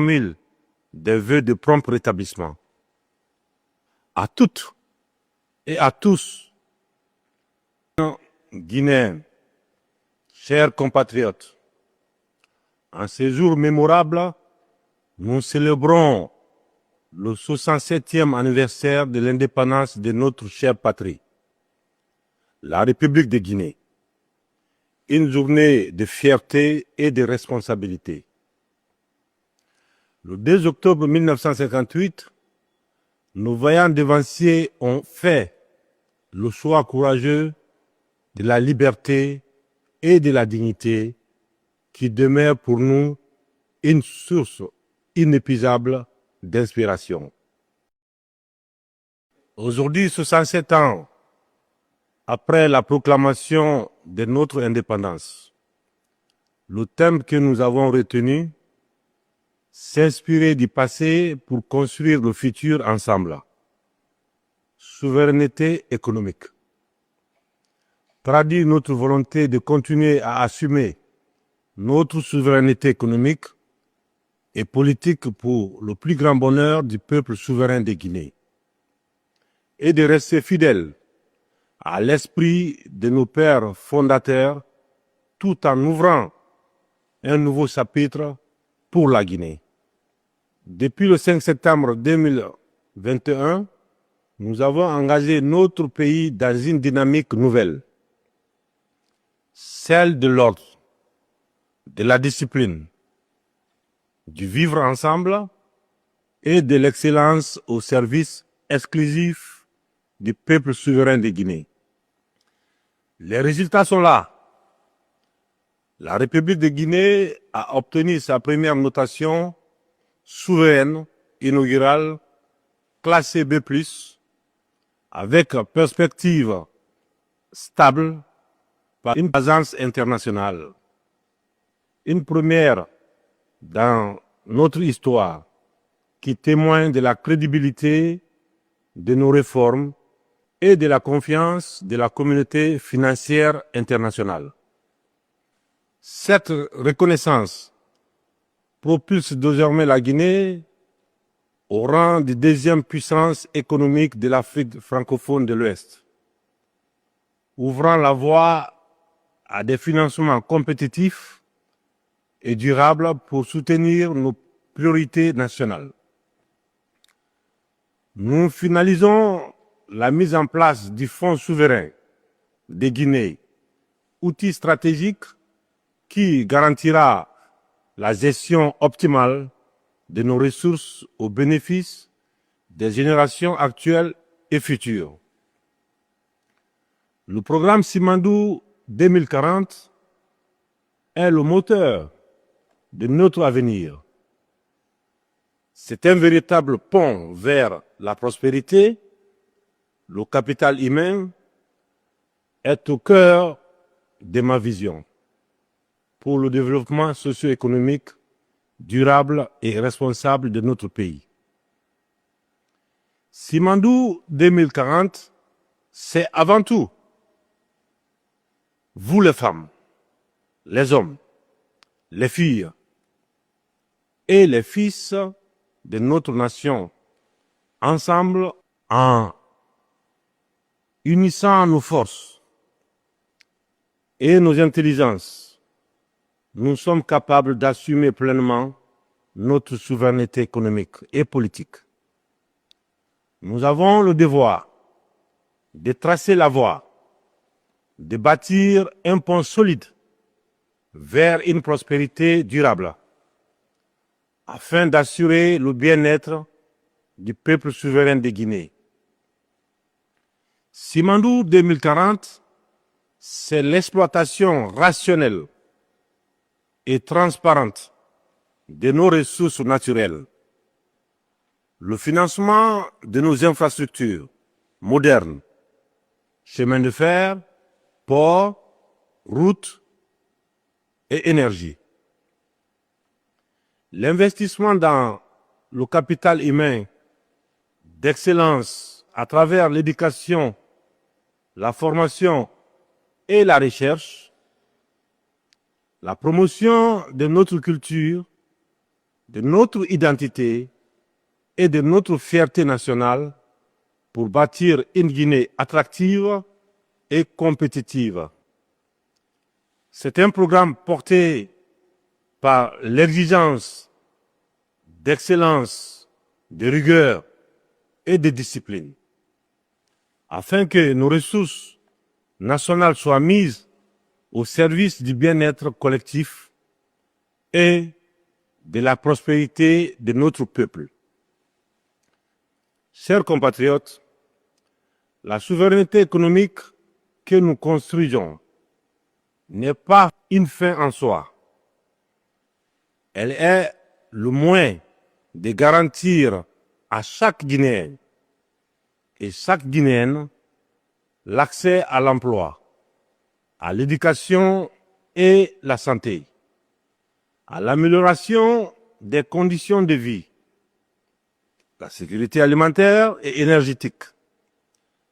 formule des vœux de prompt rétablissement. À toutes et à tous, Guinéens, chers compatriotes, en ces jours mémorables, nous célébrons le 67e anniversaire de l'indépendance de notre chère patrie, la République de Guinée. Une journée de fierté et de responsabilité. Le 2 octobre 1958, nos vaillants devanciers ont fait le choix courageux de la liberté et de la dignité qui demeure pour nous une source inépuisable d'inspiration. Aujourd'hui, 67 ans après la proclamation de notre indépendance, le thème que nous avons retenu, s'inspirer du passé pour construire le futur ensemble. Souveraineté économique. Traduire notre volonté de continuer à assumer notre souveraineté économique et politique pour le plus grand bonheur du peuple souverain de Guinée. Et de rester fidèles à l'esprit de nos pères fondateurs tout en ouvrant un nouveau chapitre pour la Guinée. Depuis le 5 septembre 2021, nous avons engagé notre pays dans une dynamique nouvelle, celle de l'ordre, de la discipline, du vivre ensemble et de l'excellence au service exclusif du peuple souverain de Guinée. Les résultats sont là. La République de Guinée a obtenu sa première notation souveraine inaugurale classée B+, avec perspective stable par une agence internationale. Une première dans notre histoire qui témoigne de la crédibilité de nos réformes et de la confiance de la communauté financière internationale. Cette reconnaissance propulse désormais la Guinée au rang de deuxième puissance économique de l'Afrique francophone de l'Ouest, ouvrant la voie à des financements compétitifs et durables pour soutenir nos priorités nationales. Nous finalisons la mise en place du Fonds souverain de Guinée, outil stratégique qui garantira la gestion optimale de nos ressources au bénéfice des générations actuelles et futures. Le programme Simandou 2040 est le moteur de notre avenir. C'est un véritable pont vers la prospérité. Le capital humain est au cœur de ma vision pour le développement socio-économique durable et responsable de notre pays. Simandou 2040, c'est avant tout vous les femmes, les hommes, les filles et les fils de notre nation, ensemble en unissant nos forces et nos intelligences. Nous sommes capables d'assumer pleinement notre souveraineté économique et politique. Nous avons le devoir de tracer la voie, de bâtir un pont solide vers une prospérité durable, afin d'assurer le bien-être du peuple souverain de Guinée. Simandou 2040, c'est l'exploitation rationnelle et transparente de nos ressources naturelles, le financement de nos infrastructures modernes, chemins de fer, ports, routes et énergie. L'investissement dans le capital humain d'excellence à travers l'éducation, la formation et la recherche, la promotion de notre culture, de notre identité et de notre fierté nationale pour bâtir une Guinée attractive et compétitive. C'est un programme porté par l'exigence d'excellence, de rigueur et de discipline, afin que nos ressources nationales soient mises au service du bien-être collectif et de la prospérité de notre peuple. Chers compatriotes, la souveraineté économique que nous construisons n'est pas une fin en soi. Elle est le moyen de garantir à chaque Guinéen et chaque Guinéenne l'accès à l'emploi, à l'éducation et la santé, à l'amélioration des conditions de vie, la sécurité alimentaire et énergétique,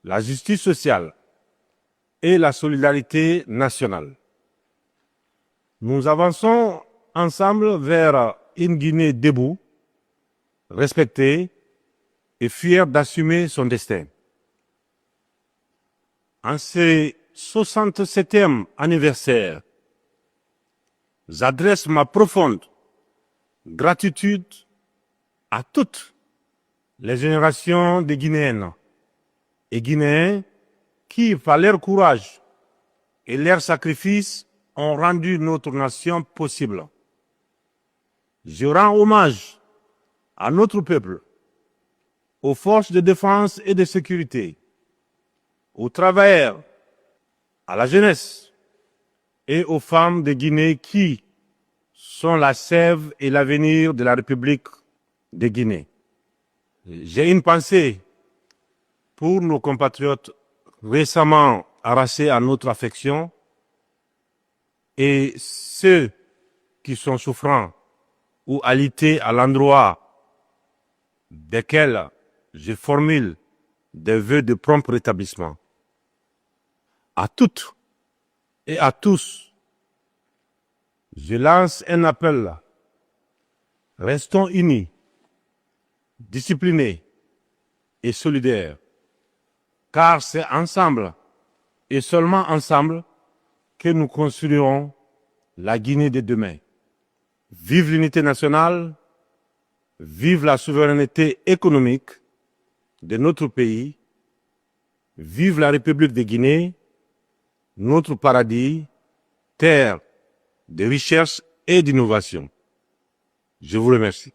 la justice sociale et la solidarité nationale. Nous avançons ensemble vers une Guinée debout, respectée et fière d'assumer son destin. En ce 67e anniversaire, j'adresse ma profonde gratitude à toutes les générations de Guinéennes et Guinéens qui, par leur courage et leur sacrifice, ont rendu notre nation possible. Je rends hommage à notre peuple, aux forces de défense et de sécurité, aux travailleurs, à la jeunesse et aux femmes de Guinée qui sont la sève et l'avenir de la République de Guinée. J'ai une pensée pour nos compatriotes récemment arrachés à notre affection et ceux qui sont souffrants ou alités à l'endroit desquels je formule des vœux de prompt rétablissement. À toutes et à tous, je lance un appel. Restons unis, disciplinés et solidaires, car c'est ensemble et seulement ensemble que nous construirons la Guinée de demain. Vive l'unité nationale, vive la souveraineté économique de notre pays, vive la République de Guinée, notre paradis, terre de richesse et d'innovation. Je vous remercie.